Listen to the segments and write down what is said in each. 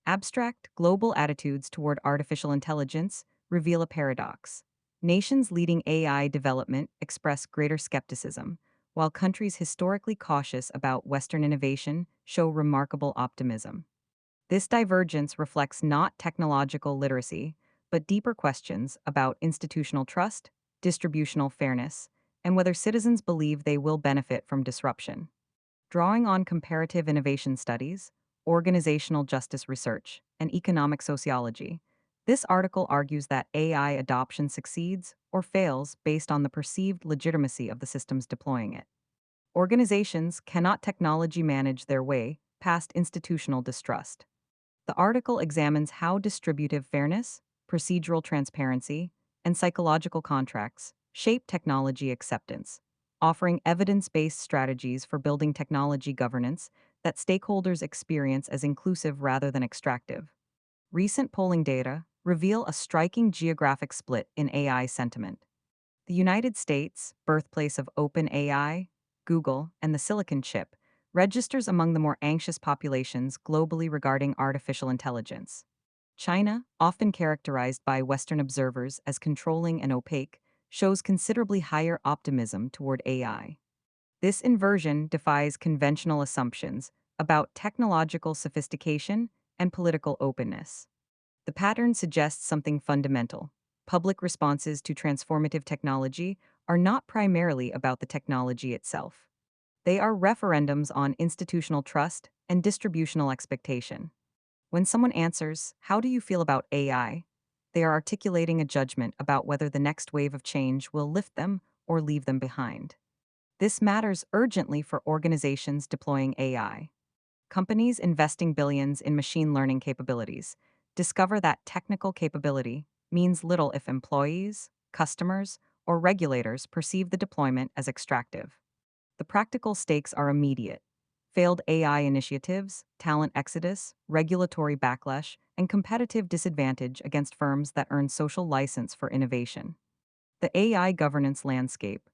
Abstract, global attitudes toward artificial intelligence reveal a paradox. Nations leading AI development express greater skepticism, while countries historically cautious about Western innovation show remarkable optimism. This divergence reflects not technological literacy, but deeper questions about institutional trust, distributional fairness, and whether citizens believe they will benefit from disruption. Drawing on comparative innovation studies, organizational justice research, and economic sociology, this article argues that AI adoption succeeds or fails based on the perceived legitimacy of the systems deploying it. Organizations cannot technology manage their way past institutional distrust. The article examines how distributive fairness, procedural transparency, and psychological contracts shape technology acceptance, offering evidence based strategies for building technology governance that stakeholders experience as inclusive rather than extractive. Recent polling data reveal a striking geographic split in AI sentiment. The United States, birthplace of OpenAI, Google, and the Silicon chip, registers among the more anxious populations globally regarding artificial intelligence. China, often characterized by Western observers as controlling and opaque, shows considerably higher optimism toward AI. This inversion defies conventional assumptions about technological sophistication and political openness. The pattern suggests something fundamental. Public responses to transformative technology are not primarily about the technology itself. They are referendums on institutional trust and distributional expectation. When someone answers, "How do you feel about AI?" they are articulating a judgment about whether the next wave of change will lift them or leave them behind. This matters urgently for organizations deploying AI. Companies investing billions in machine learning capabilities discover that technical capability means little if employees, customers, or regulators perceive the deployment as extractive. The practical stakes are immediate. Failed AI initiatives, talent exodus, regulatory backlash, and competitive disadvantage against firms that earn social license for innovation. The AI governance landscape.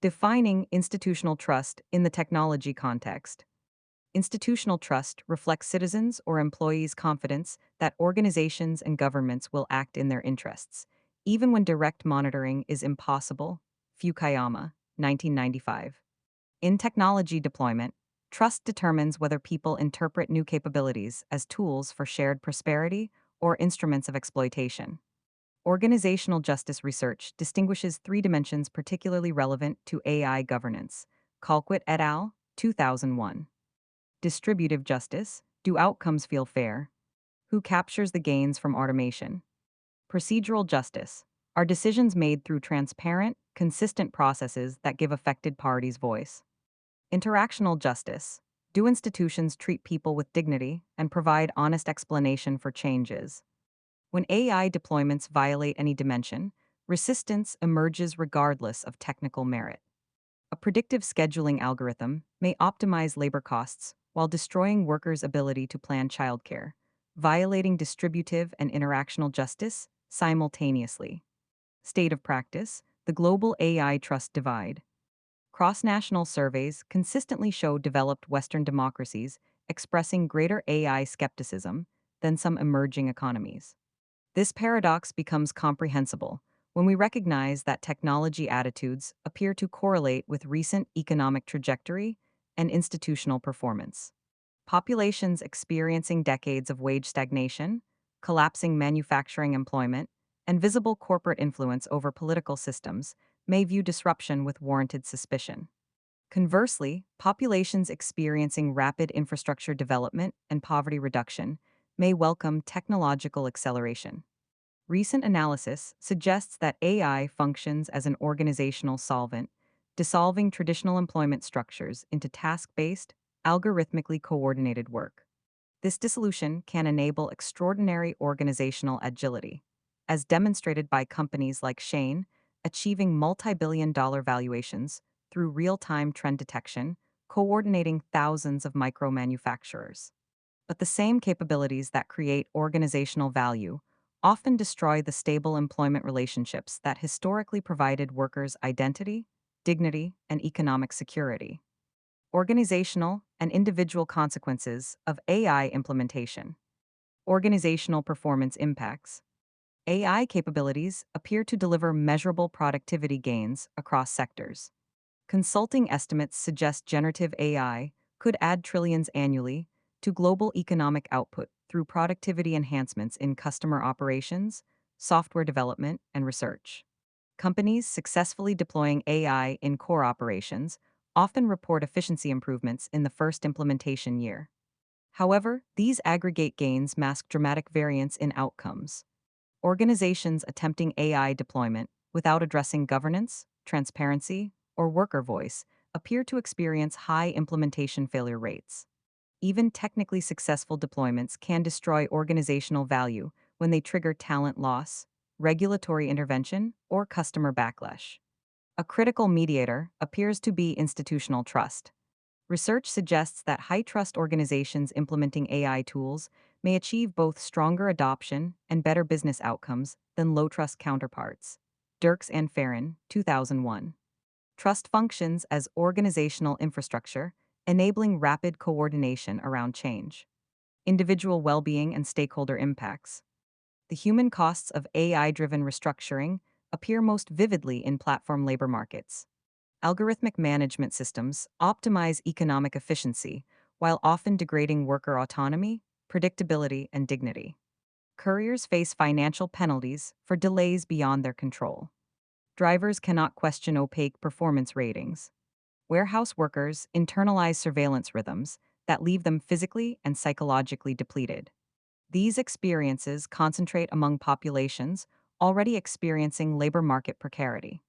Defining institutional trust in the technology context. Institutional trust reflects citizens' or employees' confidence that organizations and governments will act in their interests, even when direct monitoring is impossible. Fukuyama, 1995. In technology deployment, trust determines whether people interpret new capabilities as tools for shared prosperity or instruments of exploitation. Organizational justice research distinguishes three dimensions particularly relevant to AI governance. Colquitt et al., 2001. Distributive justice. Do outcomes feel fair? Who captures the gains from automation? Procedural justice. Are decisions made through transparent, consistent processes that give affected parties voice? Interactional justice. Do institutions treat people with dignity and provide honest explanation for changes? When AI deployments violate any dimension, resistance emerges regardless of technical merit. A predictive scheduling algorithm may optimize labor costs while destroying workers' ability to plan childcare, violating distributive and interactional justice simultaneously. State of practice, the global AI trust divide. Cross-national surveys consistently show developed Western democracies expressing greater AI skepticism than some emerging economies. This paradox becomes comprehensible when we recognize that technology attitudes appear to correlate with recent economic trajectory and institutional performance. Populations experiencing decades of wage stagnation, collapsing manufacturing employment, and visible corporate influence over political systems may view disruption with warranted suspicion. Conversely, populations experiencing rapid infrastructure development and poverty reduction may welcome technological acceleration. Recent analysis suggests that AI functions as an organizational solvent, dissolving traditional employment structures into task based, algorithmically coordinated work. This dissolution can enable extraordinary organizational agility, as demonstrated by companies like Shane, achieving multi-billion-dollar valuations through real-time trend detection, coordinating thousands of micro-manufacturers. But the same capabilities that create organizational value often destroy the stable employment relationships that historically provided workers identity, dignity, and economic security. Organizational and individual consequences of AI implementation. Organizational performance impacts. AI capabilities appear to deliver measurable productivity gains across sectors. Consulting estimates suggest generative AI could add trillions annually to global economic output through productivity enhancements in customer operations, software development, and research. Companies successfully deploying AI in core operations often report efficiency improvements in the first implementation year. However, these aggregate gains mask dramatic variance in outcomes. Organizations attempting AI deployment without addressing governance, transparency, or worker voice appear to experience high implementation failure rates. Even technically successful deployments can destroy organizational value when they trigger talent loss, regulatory intervention, or customer backlash. A critical mediator appears to be institutional trust. Research suggests that high trust organizations implementing AI tools may achieve both stronger adoption and better business outcomes than low trust counterparts. Dirks and Farron, 2001. Trust functions as organizational infrastructure, enabling rapid coordination around change. Individual well being and stakeholder impacts. The human costs of AI driven restructuring appear most vividly in platform labor markets. Algorithmic management systems optimize economic efficiency while often degrading worker autonomy, predictability, and dignity. Couriers face financial penalties for delays beyond their control. Drivers cannot question opaque performance ratings. Warehouse workers internalize surveillance rhythms that leave them physically and psychologically depleted. These experiences concentrate among populations already experiencing labor market precarity.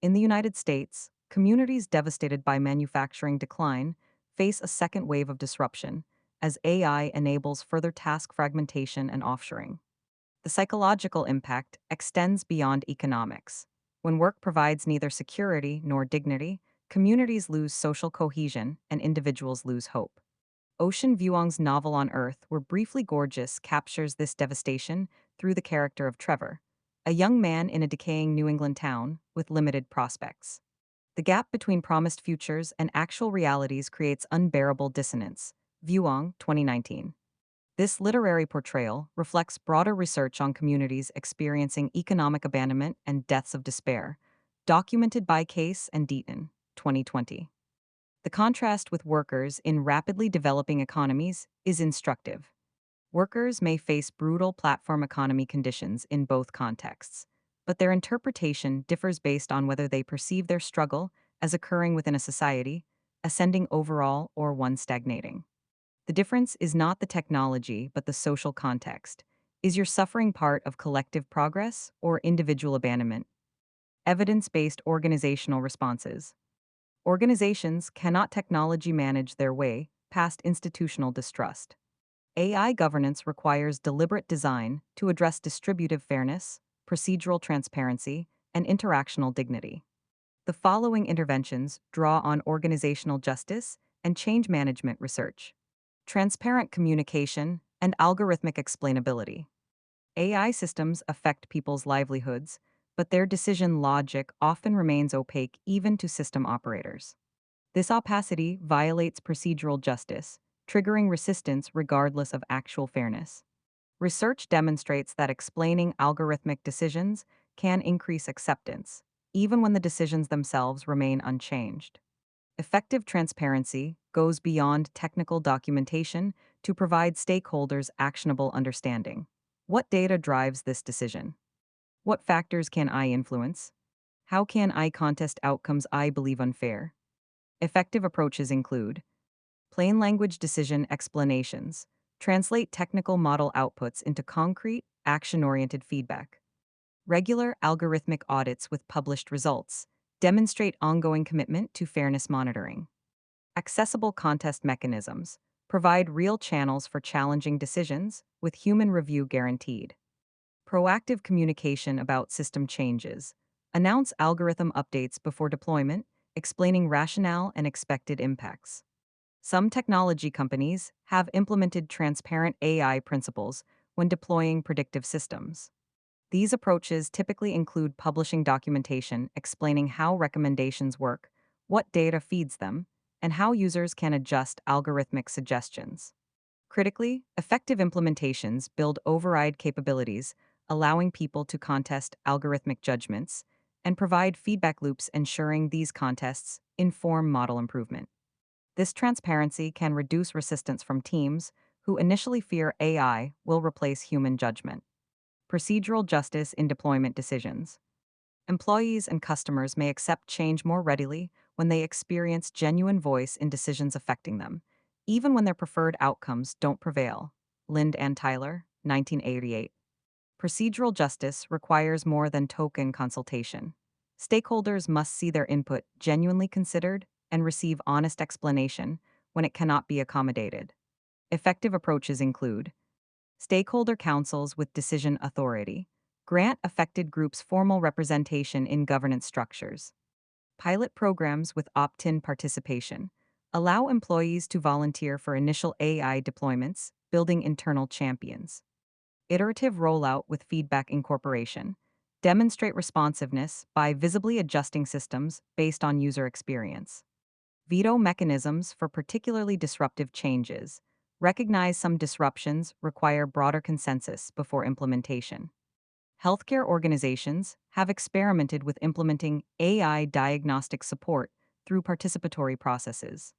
In the United States, communities devastated by manufacturing decline face a second wave of disruption as AI enables further task fragmentation and offshoring. The psychological impact extends beyond economics. When work provides neither security nor dignity, communities lose social cohesion and individuals lose hope. Ocean Vuong's novel On Earth, We're Briefly Gorgeous, captures this devastation through the character of Trevor, a young man in a decaying New England town with limited prospects. The gap between promised futures and actual realities creates unbearable dissonance. Vuong, 2019. This literary portrayal reflects broader research on communities experiencing economic abandonment and deaths of despair, documented by Case and Deaton, 2020. The contrast with workers in rapidly developing economies is instructive. Workers may face brutal platform economy conditions in both contexts, but their interpretation differs based on whether they perceive their struggle as occurring within a society, ascending overall, or one stagnating. The difference is not the technology, but the social context. Is your suffering part of collective progress or individual abandonment? Evidence based organizational responses. Organizations cannot technology manage their way past institutional distrust. AI governance requires deliberate design to address distributive fairness, procedural transparency, and interactional dignity. The following interventions draw on organizational justice and change management research. Transparent communication and algorithmic explainability. AI systems affect people's livelihoods, but their decision logic often remains opaque even to system operators. This opacity violates procedural justice, triggering resistance regardless of actual fairness. Research demonstrates that explaining algorithmic decisions can increase acceptance, even when the decisions themselves remain unchanged. Effective transparency goes beyond technical documentation to provide stakeholders actionable understanding. What data drives this decision? What factors can I influence? How can I contest outcomes I believe unfair? Effective approaches include plain language decision explanations, translate technical model outputs into concrete, action oriented feedback. Regular algorithmic audits with published results demonstrate ongoing commitment to fairness monitoring. Accessible contest mechanisms provide real channels for challenging decisions with human review guaranteed. Proactive communication about system changes. Announce algorithm updates before deployment, explaining rationale and expected impacts. Some technology companies have implemented transparent AI principles when deploying predictive systems. These approaches typically include publishing documentation explaining how recommendations work, what data feeds them, and how users can adjust algorithmic suggestions. Critically, effective implementations build override capabilities, allowing people to contest algorithmic judgments, and provide feedback loops ensuring these contests inform model improvement. This transparency can reduce resistance from teams who initially fear AI will replace human judgment. Procedural justice in deployment decisions. Employees and customers may accept change more readily when they experience genuine voice in decisions affecting them, even when their preferred outcomes don't prevail. Lind and Tyler, 1988. Procedural justice requires more than token consultation. Stakeholders must see their input genuinely considered and receive honest explanation when it cannot be accommodated. Effective approaches include stakeholder councils with decision authority, grant affected groups formal representation in governance structures, pilot programs with opt in participation, allow employees to volunteer for initial AI deployments, building internal champions, iterative rollout with feedback incorporation, demonstrate responsiveness by visibly adjusting systems based on user experience. Veto mechanisms for particularly disruptive changes. Recognize some disruptions require broader consensus before implementation. Healthcare organizations have experimented with implementing AI diagnostic support through participatory processes.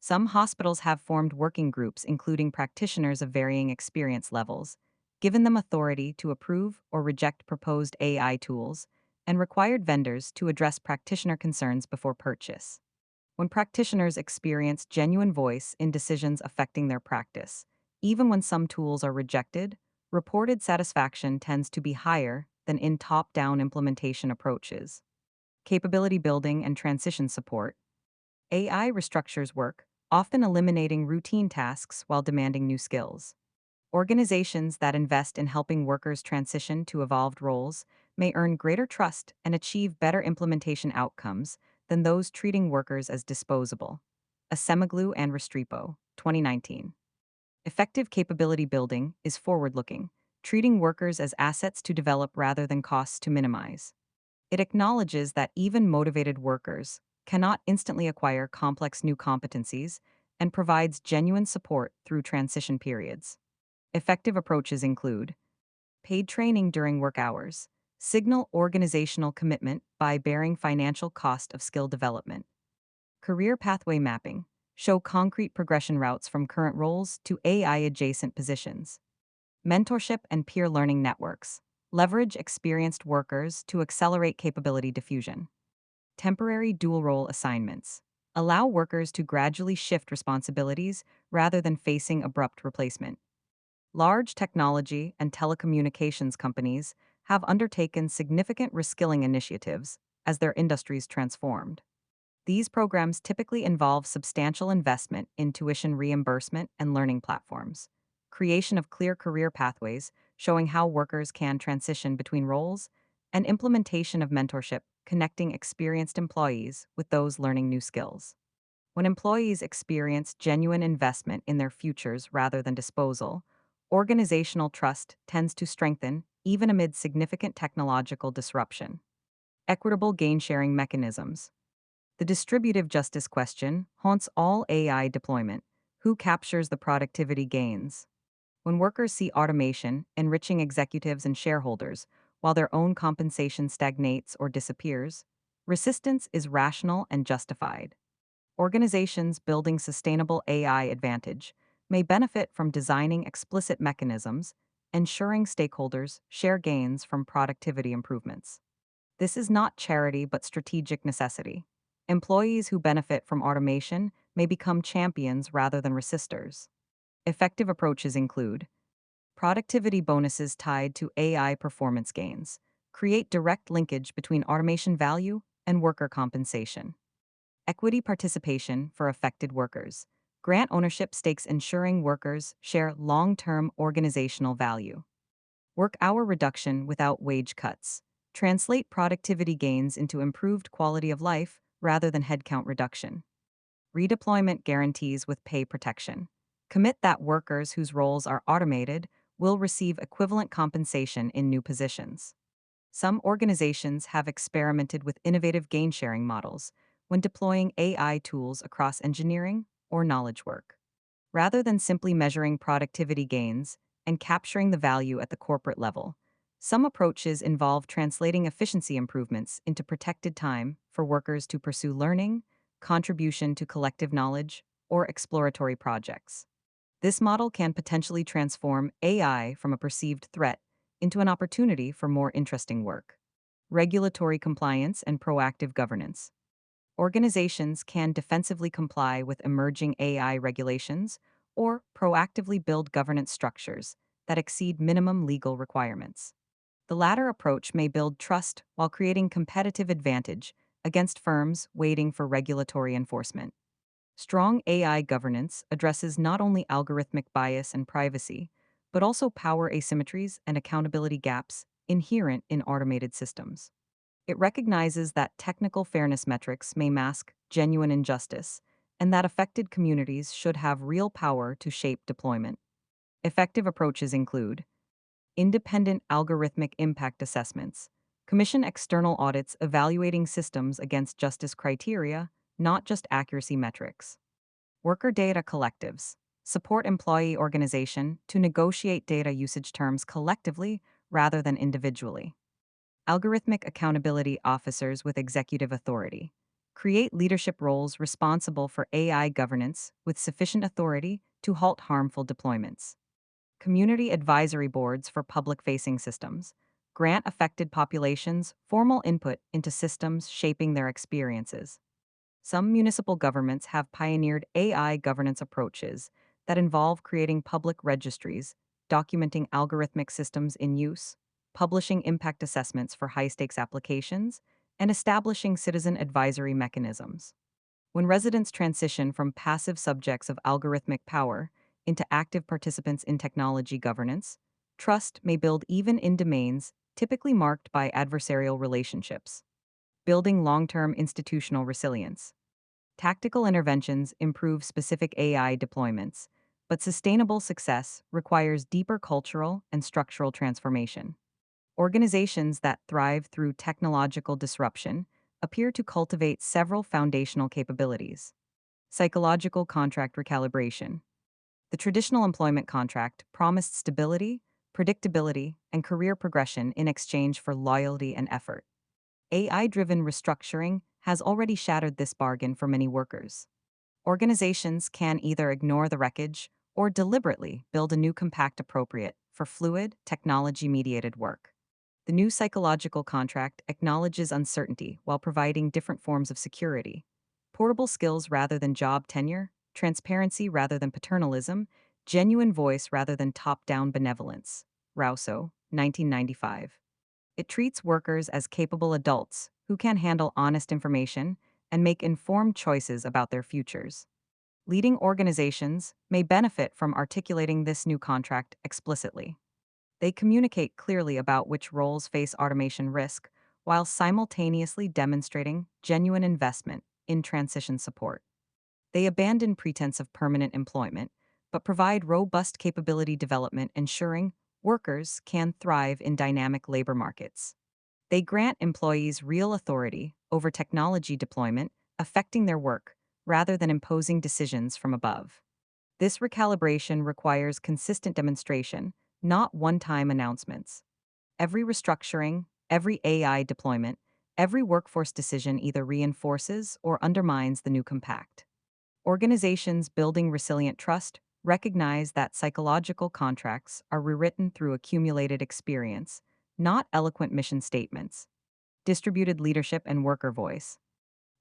Some hospitals have formed working groups including practitioners of varying experience levels, given them authority to approve or reject proposed AI tools, and required vendors to address practitioner concerns before purchase. When practitioners experience genuine voice in decisions affecting their practice, even when some tools are rejected, reported satisfaction tends to be higher than in top down implementation approaches. Capability building and transition support. AI restructures work, often eliminating routine tasks while demanding new skills. Organizations that invest in helping workers transition to evolved roles may earn greater trust and achieve better implementation outcomes than those treating workers as disposable. Asemoglu and Restrepo, 2019. Effective capability building is forward looking, treating workers as assets to develop rather than costs to minimize. It acknowledges that even motivated workers cannot instantly acquire complex new competencies and provides genuine support through transition periods. Effective approaches include paid training during work hours, signal organizational commitment by bearing financial cost of skill development, career pathway mapping, show concrete progression routes from current roles to AI adjacent positions, mentorship and peer learning networks, leverage experienced workers to accelerate capability diffusion, temporary dual role assignments, allow workers to gradually shift responsibilities rather than facing abrupt replacement. Large technology and telecommunications companies have undertaken significant reskilling initiatives as their industries transformed. These programs typically involve substantial investment in tuition reimbursement and learning platforms, creation of clear career pathways showing how workers can transition between roles, and implementation of mentorship connecting experienced employees with those learning new skills. When employees experience genuine investment in their futures rather than disposal, organizational trust tends to strengthen even amid significant technological disruption. Equitable gain sharing mechanisms. The distributive justice question haunts all AI deployment. Who captures the productivity gains? When workers see automation enriching executives and shareholders while their own compensation stagnates or disappears, resistance is rational and justified. Organizations building sustainable AI advantage may benefit from designing explicit mechanisms, ensuring stakeholders share gains from productivity improvements. This is not charity but strategic necessity. Employees who benefit from automation may become champions rather than resistors. Effective approaches include productivity bonuses tied to AI performance gains, create direct linkage between automation value and worker compensation. Equity participation for affected workers, grant ownership stakes ensuring workers share long term organizational value. Work hour reduction without wage cuts, translate productivity gains into improved quality of life rather than headcount reduction. Redeployment guarantees with pay protection. Commit that workers whose roles are automated will receive equivalent compensation in new positions. Some organizations have experimented with innovative gain sharing models when deploying AI tools across engineering or knowledge work. rather than simply measuring productivity gains and capturing the value at the corporate level. Some approaches involve translating efficiency improvements into protected time for workers to pursue learning, contribution to collective knowledge, or exploratory projects. This model can potentially transform AI from a perceived threat into an opportunity for more interesting work. Regulatory compliance and proactive governance. Organizations can defensively comply with emerging AI regulations or proactively build governance structures that exceed minimum legal requirements. The latter approach may build trust while creating competitive advantage against firms waiting for regulatory enforcement. Strong AI governance addresses not only algorithmic bias and privacy, but also power asymmetries and accountability gaps inherent in automated systems. It recognizes that technical fairness metrics may mask genuine injustice, and that affected communities should have real power to shape deployment. Effective approaches include independent algorithmic impact assessments, commission external audits evaluating systems against justice criteria, not just accuracy metrics. Worker data collectives support employee organization to negotiate data usage terms collectively rather than individually. Algorithmic accountability officers with executive authority create leadership roles responsible for AI governance with sufficient authority to halt harmful deployments. Community advisory boards for public facing systems grant affected populations formal input into systems shaping their experiences. Some municipal governments have pioneered AI governance approaches that involve creating public registries, documenting algorithmic systems in use, publishing impact assessments for high stakes applications, and establishing citizen advisory mechanisms. When residents transition from passive subjects of algorithmic power into active participants in technology governance, trust may build even in domains typically marked by adversarial relationships. Building long term institutional resilience. Tactical interventions improve specific AI deployments, but sustainable success requires deeper cultural and structural transformation. Organizations that thrive through technological disruption appear to cultivate several foundational capabilities. Psychological contract recalibration. The traditional employment contract promised stability, predictability, and career progression in exchange for loyalty and effort. AI driven restructuring has already shattered this bargain for many workers. Organizations can either ignore the wreckage or deliberately build a new compact appropriate for fluid, technology mediated work. The new psychological contract acknowledges uncertainty while providing different forms of security. Portable skills rather than job tenure, transparency rather than paternalism, genuine voice rather than top down benevolence. Rousseau, 1995. It treats workers as capable adults who can handle honest information and make informed choices about their futures. Leading organizations may benefit from articulating this new contract explicitly. They communicate clearly about which roles face automation risk while simultaneously demonstrating genuine investment in transition support. They abandon pretense of permanent employment, but provide robust capability development ensuring workers can thrive in dynamic labor markets. They grant employees real authority over technology deployment affecting their work rather than imposing decisions from above. This recalibration requires consistent demonstration, not one time announcements. Every restructuring, every AI deployment, every workforce decision either reinforces or undermines the new compact. Organizations building resilient trust recognize that psychological contracts are rewritten through accumulated experience, not eloquent mission statements. Distributed leadership and worker voice.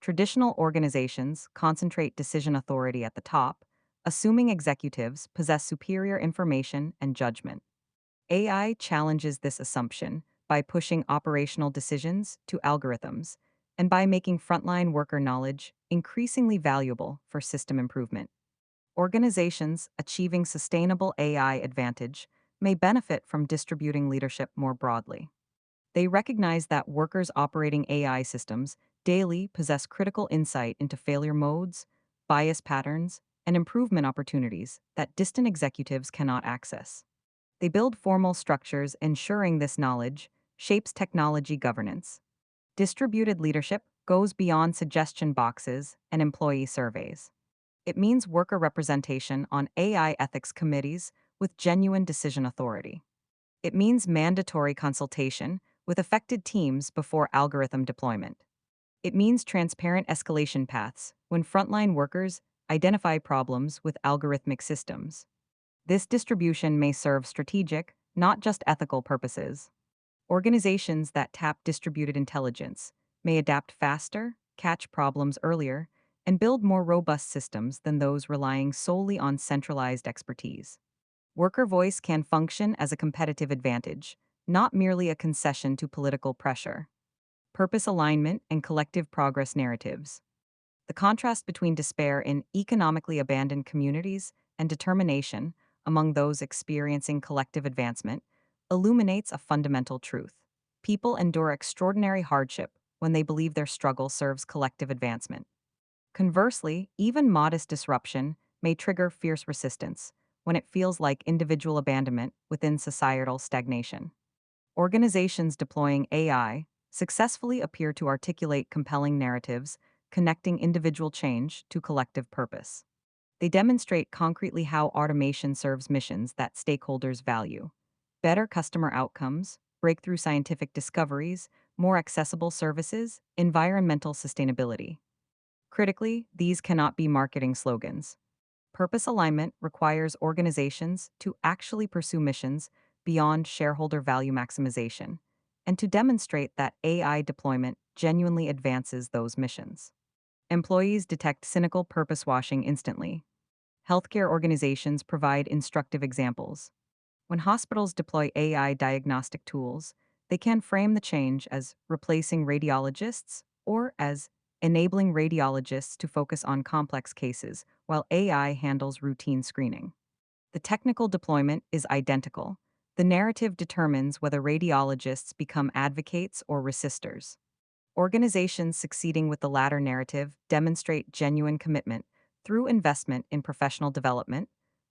Traditional organizations concentrate decision authority at the top, assuming executives possess superior information and judgment. AI challenges this assumption by pushing operational decisions to algorithms and by making frontline worker knowledge increasingly valuable for system improvement. Organizations achieving sustainable AI advantage may benefit from distributing leadership more broadly. They recognize that workers operating AI systems daily possess critical insight into failure modes, bias patterns, and improvement opportunities that distant executives cannot access. They build formal structures ensuring this knowledge shapes technology governance. Distributed leadership goes beyond suggestion boxes and employee surveys. It means worker representation on AI ethics committees with genuine decision authority. It means mandatory consultation with affected teams before algorithm deployment. It means transparent escalation paths when frontline workers identify problems with algorithmic systems. This distribution may serve strategic, not just ethical purposes. Organizations that tap distributed intelligence may adapt faster, catch problems earlier, and build more robust systems than those relying solely on centralized expertise. Worker voice can function as a competitive advantage, not merely a concession to political pressure. Purpose alignment and collective progress narratives. The contrast between despair in economically abandoned communities and determination among those experiencing collective advancement illuminates a fundamental truth. People endure extraordinary hardship when they believe their struggle serves collective advancement. Conversely, even modest disruption may trigger fierce resistance when it feels like individual abandonment within societal stagnation. Organizations deploying AI successfully appear to articulate compelling narratives connecting individual change to collective purpose. They demonstrate concretely how automation serves missions that stakeholders value: better customer outcomes, breakthrough scientific discoveries, more accessible services, environmental sustainability. Critically, these cannot be marketing slogans. Purpose alignment requires organizations to actually pursue missions beyond shareholder value maximization and to demonstrate that AI deployment genuinely advances those missions. Employees detect cynical purpose washing instantly. Healthcare organizations provide instructive examples. When hospitals deploy AI diagnostic tools, they can frame the change as replacing radiologists or as enabling radiologists to focus on complex cases while AI handles routine screening. The technical deployment is identical. The narrative determines whether radiologists become advocates or resistors. Organizations succeeding with the latter narrative demonstrate genuine commitment through investment in professional development,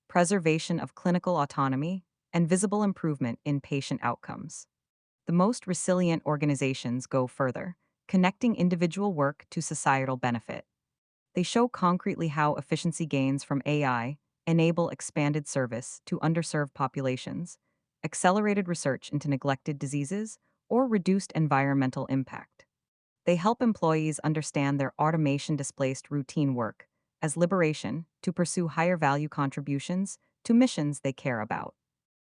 preservation of clinical autonomy, and visible improvement in patient outcomes. The most resilient organizations go further, connecting individual work to societal benefit. They show concretely how efficiency gains from AI enable expanded service to underserved populations, accelerated research into neglected diseases, or reduced environmental impact. They help employees understand their automation displaced routine work as liberation to pursue higher value contributions to missions they care about.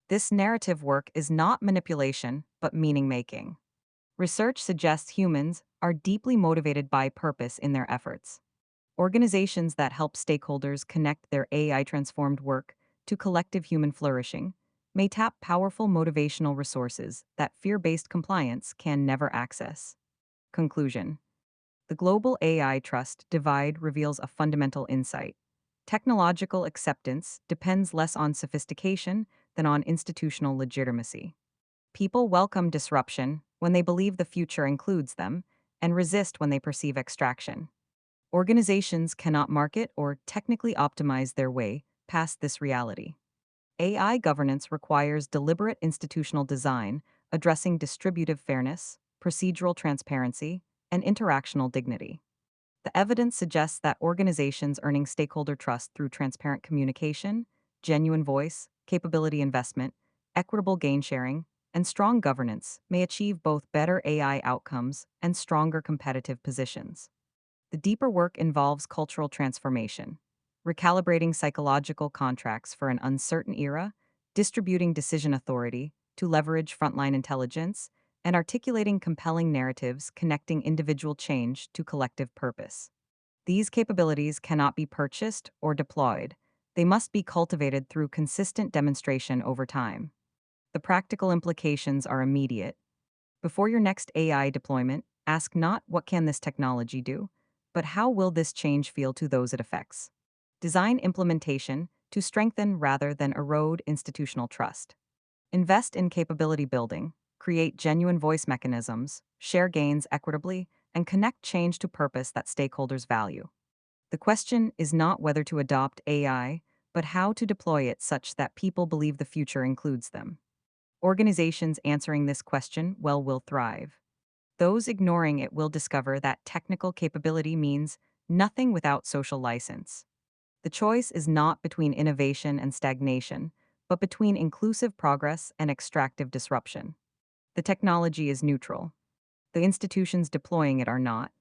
This narrative work is not manipulation, but meaning making. Research suggests humans are deeply motivated by purpose in their efforts. Organizations that help stakeholders connect their AI transformed work to collective human flourishing may tap powerful motivational resources that fear based compliance can never access. Conclusion: the global AI trust divide reveals a fundamental insight. Technological acceptance depends less on sophistication than on institutional legitimacy. People welcome disruption when they believe the future includes them and resist when they perceive extraction. Organizations cannot market or technically optimize their way past this reality. AI governance requires deliberate institutional design addressing distributive fairness, procedural transparency, and interactional dignity. The evidence suggests that organizations earning stakeholder trust through transparent communication, genuine voice, capability investment, equitable gain sharing, and strong governance may achieve both better AI outcomes and stronger competitive positions. The deeper work involves cultural transformation, recalibrating psychological contracts for an uncertain era, distributing decision authority to leverage frontline intelligence, and articulating compelling narratives connecting individual change to collective purpose. These capabilities cannot be purchased or deployed. They must be cultivated through consistent demonstration over time. The practical implications are immediate. Before your next AI deployment, ask not what can this technology do, but how will this change feel to those it affects. Design implementation to strengthen rather than erode institutional trust. Invest in capability building, create genuine voice mechanisms, share gains equitably, and connect change to purpose that stakeholders value. The question is not whether to adopt AI, but how to deploy it such that people believe the future includes them. Organizations answering this question well will thrive. Those ignoring it will discover that technical capability means nothing without social license. The choice is not between innovation and stagnation, but between inclusive progress and extractive disruption. The technology is neutral. The institutions deploying it are not.